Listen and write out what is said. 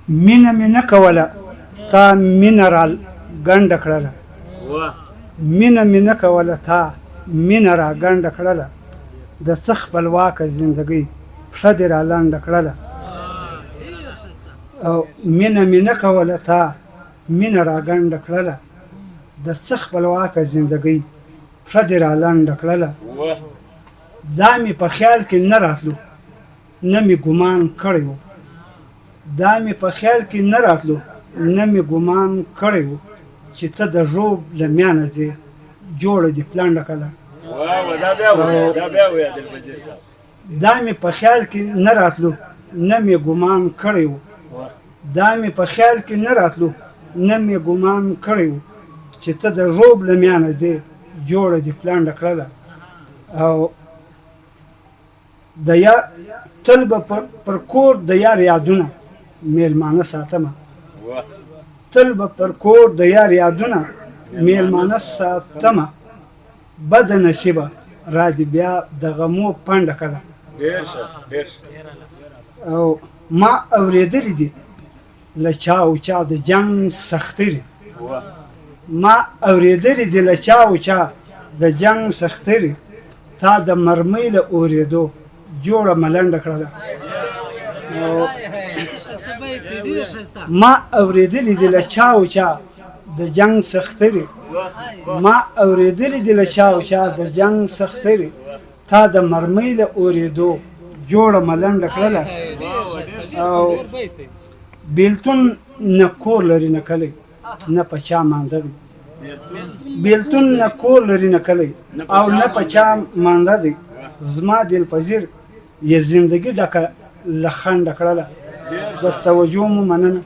مینه مې نه کوله تا مینه را ګنډه کړله مینه مې نه کوله تا مینه را ګنډه کړله د څه خپلواکه زندګۍ پښه دې را لنډه کړله او مینه مې نه کوله تا مینه را ګنډه کړله د څه خپلواکه زندګۍ پښه دې را لنډه کړله دا مې په خیال کې نه راتلو نه مې ګمان کړی و دا مې په خیال کې نه راتلو نه مې ګمان کړی و چې ته د ژوب له میانه ځې جوړه دې پلنډه کړله دا مې په خیال کې نه راتلو نه مې ګمان کړی و دا مې په خیال کې نه راتلو نه مې ګمان کړی و چې ته د ژوب له میانه ځې جوړه دې پلنډه کړله او د یا تل به پر کور د یار یادونه میلمانه ساتمه تل به پر کور د یار یادونه میلمانه ساتمه بد نصیبه را دې بیا د غمو پنډه کړه او ما اورېدلي دي له چا او چا د جنګ سختري ما اورېدلي دي له چا او چا د جنګ سختري تا د مرمۍ له اورېدو جوړه ملنډه کړله ما اورېدلي دي له چا او چا د جنګ سختري ما اورېدلي دي له چا او چا د جنګ سختري تا د مرمۍ له اورېدو جوړه ملنډه کړله او بیلتون نه کور لري نه کلی نه په چا مانده دی بیلتون نه کور لري نه کلی او نه په چا مانده دی زما دل پذیر یې زندګي ډکه له خنډه کړله د توجه مو مننه